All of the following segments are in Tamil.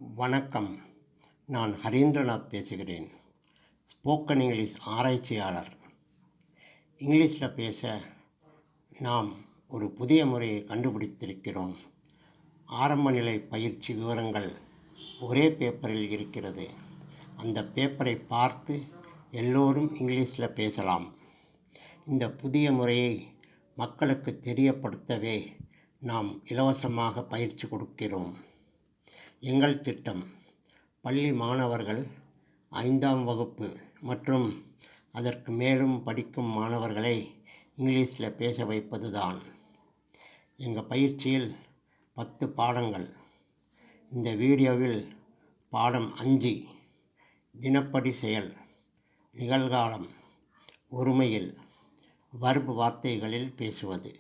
வணக்கம். நான் ஹரீந்திரநாத் பேசுகிறேன். ஸ்போக்கன் இங்கிலீஷ் ஆராய்ச்சியாளர். இங்கிலீஷில் பேச நாம் ஒரு புதிய முறையை கண்டுபிடித்திருக்கிறோம். ஆரம்ப நிலை பயிற்சி விவரங்கள் ஒரே பேப்பரில் இருக்கிறது. அந்த பேப்பரை பார்த்து எல்லோரும் இங்கிலீஷில் பேசலாம். இந்த புதிய முறையை மக்களுக்கு தெரியப்படுத்தவே நாம் இலவசமாக பயிற்சி கொடுக்கிறோம். எங்கள் திட்டம் பள்ளி மாணவர்கள் 5ஆம் வகுப்பு மற்றும் அதற்கு மேலும் படிக்கும் மாணவர்களை இங்கிலீஷில் பேச வைப்பது தான். எங்கள் பயிற்சியில் 10 பாடங்கள். இந்த வீடியோவில் பாடம் 5 தினப்படி செயல், நிகழ்காலம், ஒருமையில், வர்பு வார்த்தைகளில் பேசுவது.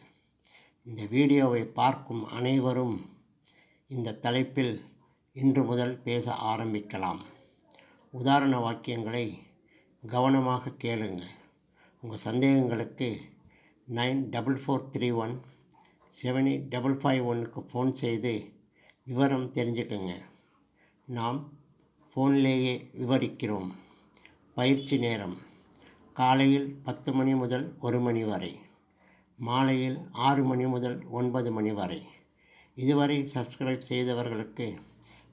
இந்த வீடியோவை பார்க்கும் அனைவரும் இந்த தலைப்பில் இன்று முதல் பேச ஆரம்பிக்கலாம். உதாரண வாக்கியங்களை கவனமாக கேளுங்க. உங்கள் சந்தேகங்களுக்கு 9443178551 ஃபோன் செய்து விவரம் தெரிஞ்சுக்கங்க. நாம் ஃபோன்லேயே விவரிக்கிறோம். பயிற்சி நேரம் காலையில் 10 மணி முதல் 1 மணி வரை, மாலையில் 6 மணி முதல் 9 மணி வரை. இதுவரை சப்ஸ்கிரைப் செய்தவர்களுக்கு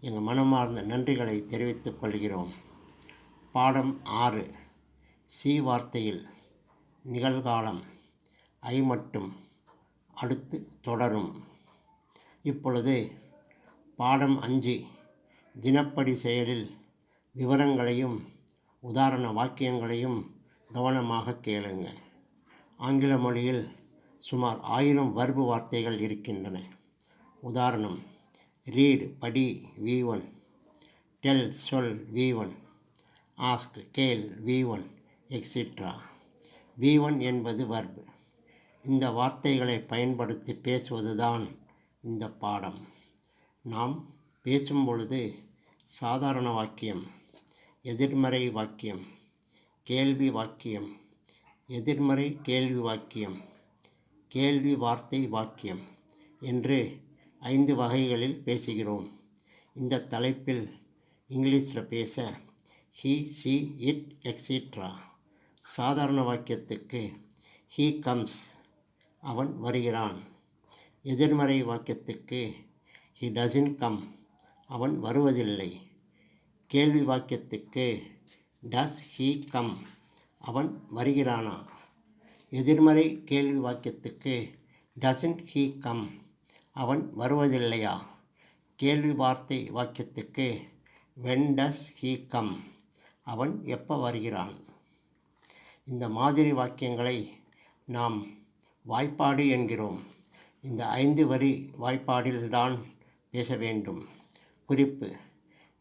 எங்கள் மனமார்ந்த நன்றிகளை தெரிவித்துக் கொள்கிறோம். பாடம் 6 சி வார்த்தையில் நிகழ்காலம் ஐ மட்டும், அடுத்து தொடரும். இப்பொழுது பாடம் 5 தினப்படி செயலில் விவரங்களையும் உதாரண வாக்கியங்களையும் கவனமாக கேளுங்க. ஆங்கில மொழியில் சுமார் 1000 வர்பு வார்த்தைகள் இருக்கின்றன. உதாரணம்: ரீட் படி V1, டெல் சொல் V1, ஆஸ்க் கேள் V1, எக்ஸிட்ரா. V1 என்பது வர்பு. இந்த வார்த்தைகளை பயன்படுத்தி பேசுவதுதான் இந்த பாடம். நாம் பேசும் பொழுது சாதாரண வாக்கியம், எதிர்மறை வாக்கியம், கேள்வி வாக்கியம், எதிர்மறை கேள்வி வாக்கியம், கேள்வி வார்த்தை வாக்கியம் என்று 5 வகைகளில் பேசுகிறோம். இந்த தலைப்பில் இங்கிலீஷில் பேச ஹீ, ஷீ, இட், எக்ஸிட்ரா. சாதாரண வாக்கியத்துக்கு ஹீ கம்ஸ், அவன் வருகிறான். எதிர்மறை வாக்கியத்துக்கு ஹீ டசன்ட் கம், அவன் வருவதில்லை. கேள்வி வாக்கியத்துக்கு டஸ் ஹீ கம், அவன் வருகிறானா. எதிர்மறை கேள்வி வாக்கியத்துக்கு டசன்ட் ஹீ கம், அவன் வருவதில்லையா. கேள்வி வார்த்தை வாக்கியத்துக்கு வென் டஸ் ஹீ கம், அவன் எப்போ வருகிறான். இந்த மாதிரி வாக்கியங்களை நாம் வாய்ப்பாடு என்கிறோம். இந்த 5 வரி வாய்ப்பாடில்தான் பேச வேண்டும். குறிப்பு: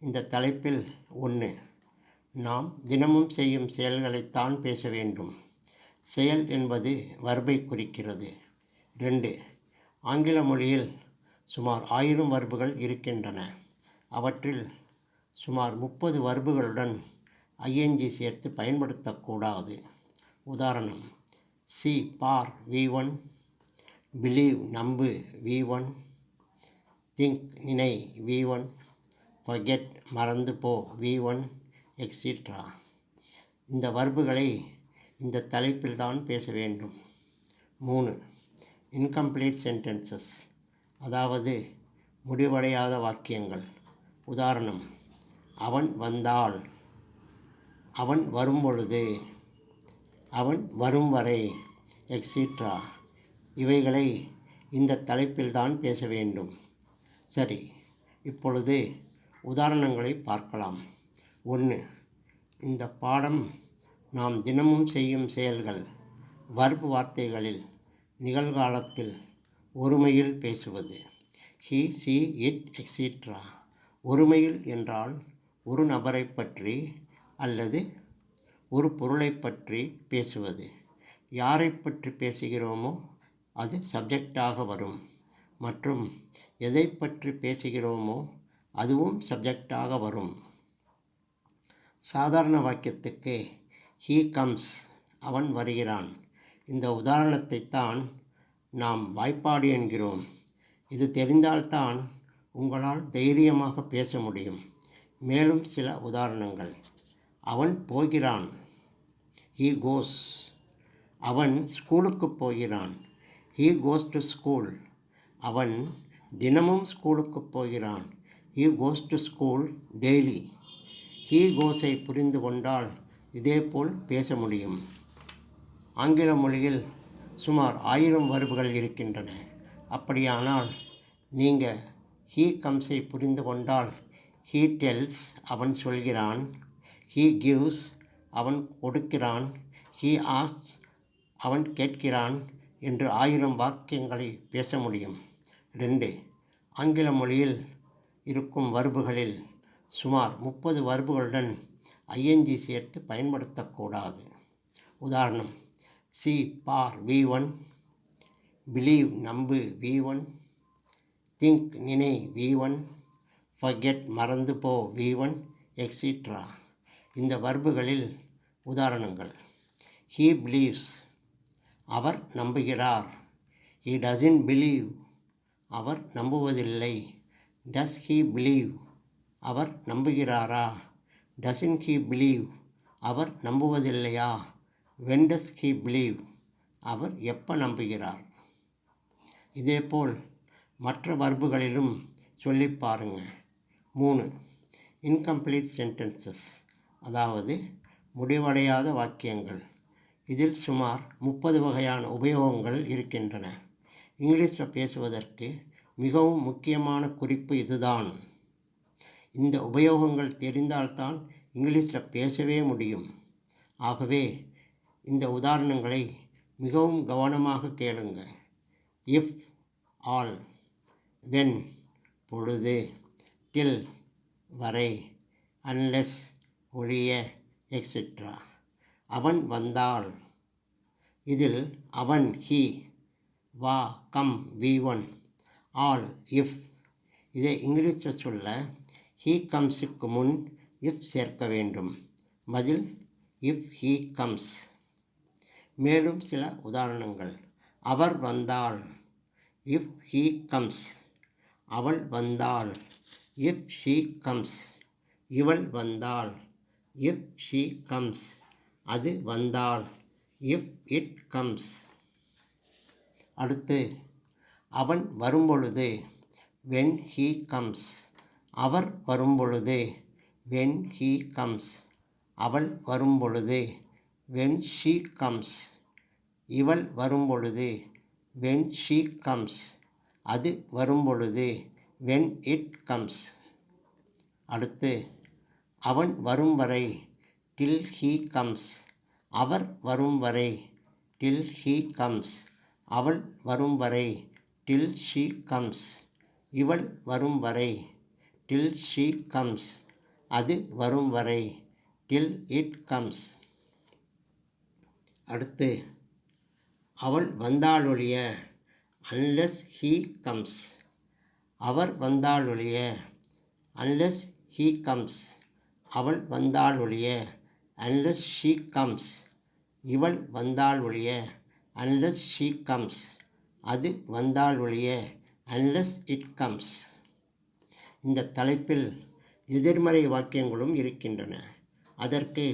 இந்த தலைப்பில் 1. நாம் தினமும் செய்யும் செயல்களைத்தான் பேச வேண்டும். செயல் என்பது வர்பை குறிக்கிறது. 2. ஆங்கில மொழியில் சுமார் 1000 வர்புகள் இருக்கின்றன. அவற்றில் சுமார் 30 வர்புகளுடன் ING சேர்த்து பயன்படுத்தக்கூடாது. உதாரணம்: சி பார் V1, பிலீவ் நம்பு V1, திங்க் நினை V1, ஃபர்கெட் மறந்து போ V1, எக்ஸிட்ரா. இந்த வர்புகளை இந்த தலைப்பில்தான் பேச வேண்டும். 3. இன்கம்ப்ளீட் சென்டென்சஸ், அதாவது முடிவடையாத வாக்கியங்கள். உதாரணம்: அவன் வந்தால், அவன் வரும்பொழுது, அவன் வரும் வரை, எக்ஸிட்ரா. இவைகளை இந்த தலைப்பில்தான் பேச வேண்டும். சரி, இப்பொழுது உதாரணங்களை பார்க்கலாம். 1. இந்த பாடம் நாம் தினமும் செய்யும் செயல்கள். வர்பு வார்த்தைகளில் நிகழ்காலத்தில் ஒருமையில் பேசுவது. He, she, it, etcetera. ஒருமையில் என்றால் ஒரு நபரை பற்றி அல்லது ஒரு பொருளை பற்றி பேசுவது. யாரை பற்றி பேசுகிறோமோ அது சப்ஜெக்டாக வரும் மற்றும் எதை பற்றி பேசுகிறோமோ அதுவும் சப்ஜெக்டாக வரும். சாதாரண வாக்கியத்துக்கு ஹீ கம்ஸ், அவன் வருகிறான். இந்த உதாரணத்தைத்தான் நாம் வாய்ப்பாடு என்கிறோம். இது தெரிந்தால்தான் உங்களால் தைரியமாக பேச முடியும். மேலும் சில உதாரணங்கள். அவன் போகிறான். He goes. அவன் ஸ்கூலுக்கு போகிறான். He goes to school. அவன் தினமும் ஸ்கூலுக்கு போகிறான். He goes to school daily. He goesஐ புரிந்து கொண்டால் இதேபோல் பேச முடியும். ஆங்கில மொழியில் சுமார் 1000 வர்புகள் இருக்கின்றன. அப்படியானால் நீங்கள் he comeஸை புரிந்து கொண்டால் he tells அவன் சொல்கிறான், he gives அவன் கொடுக்கிறான், he asks அவன் கேட்கிறான் என்று 1000 வாக்கியங்களை பேச முடியும். 2. ஆங்கில மொழியில் இருக்கும் வர்புகளில் சுமார் 30 வர்புகளுடன் ing சேர்த்து பயன்படுத்தக்கூடாது. உதாரணம்: see பார் V1, believe நம்பு V1, think நினை V1, forget மறந்து போ V1, etc. இந்த வர்புகளில் உதாரணங்கள்: he believes அவர் நம்புகிறார், he doesn't believe our நம்புவதில்லை, does he believe our நம்புகிறாரா, doesn't he believe our நம்புவதில்லையா, when does he believe அவர் எப்போ நம்புகிறார். இதேபோல் மற்ற வர்புகளிலும் சொல்லி பாருங்க. 3. இன்கம்ப்ளீட் சென்டென்சஸ், அதாவது முடிவடையாத வாக்கியங்கள். இதில் சுமார் 30 வகையான உபயோகங்கள் இருக்கின்றன. இங்கிலீஷில் பேசுவதற்கு மிகவும் முக்கியமான குறிப்பு இதுதான். இந்த உபயோகங்கள் தெரிந்தால்தான் இங்கிலீஷில் பேசவே முடியும். ஆகவே இந்த உதாரணங்களை மிகவும் கவனமாக கேளுங்க. இஃப், ஆல், வென், பொழுது, டில், வரை, அன்லெஸ், ஒழிய, எக்ஸெட்ரா. அவன் வந்தால். இதில் அவன் ஹி, வா கம் V1, ஆல் இஃப். இதை இங்கிலீஷில் சொல்ல ஹீ கம்ஸுக்கு முன் இஃப் சேர்க்க வேண்டும். பதில் இஃப் ஹீ கம்ஸ். மேலும் சில உதாரணங்கள். அவர் வந்தால், இஃப் ஹீ கம்ஸ். அவள் வந்தாள், இஃப் ஷீ கம்ஸ். இவள் வந்தாள், இஃப் ஷீ கம்ஸ். அது வந்தால், இஃப் இட் கம்ஸ். அடுத்து அவன் வரும்பொழுது, when he comes. அவர் வரும்பொழுது, when he comes. அவள் வரும்பொழுது, when she comes. இவள் வரும்பொழுது, when she comes. அது வரும்பொழுது, when it comes. அடுத்து அவன் வரும் வரை, till he comes. அவர் வரும் வரை, till he comes. அவள் வரும் வரை, till she comes. இவள் வரும் வரை, till she comes. அது வரும் வரை, till it comes. அடுத்து அவள் வந்தாலொழிய, unless he comes. Our வந்தாலொழிய, unless he comes. அவள் வந்தாலொழிய, unless she comes. இவள் வந்தாலொழிய, unless she comes. அது வந்தாலொழிய, unless it comes. இந்த தலைப்பில் எதிர்மறை வாக்கியங்களும் இருக்கின்றன. அதற்கு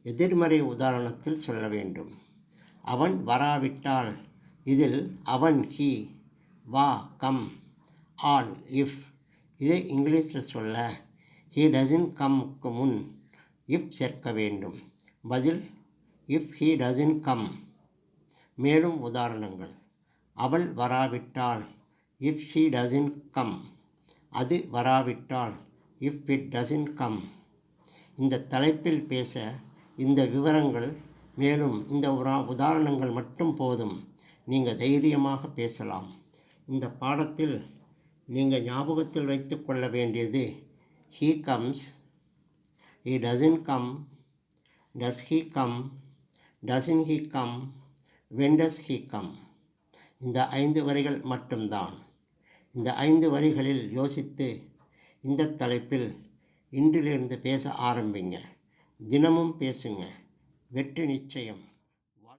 எதிர்மறை உதாரணத்தில் சொல்ல வேண்டும். அவன் வராவிட்டால். இதில் அவன் ஹி, வா கம், ஆல் இஃப். இதை இங்கிலீஷில் சொல்ல he doesn't comeக்கு முன் if சேர்க்க வேண்டும். பதில் if he doesn't come. மேலும் உதாரணங்கள். அவள் வராவிட்டால், if she doesn't come. அது வராவிட்டால், if it doesn't come. இந்த தலைப்பில் பேச இந்த விவரங்கள் மேலும் இந்த உதாரணங்கள் மட்டும் போதும். நீங்கள் தைரியமாக பேசலாம். இந்த பாடத்தில் நீங்கள் ஞாபகத்தில் வைத்து கொள்ள வேண்டியது he comes, he doesn't come, does he come, doesn't he come, when does he come. இந்த 5 வரிகள் மட்டும்தான். இந்த 5 வரிகளில் யோசித்து இந்த தலைப்பில் இன்றிலிருந்து பேச ஆரம்பிங்க. தினமும் பேசுங்க. வெற்றி நிச்சயம்.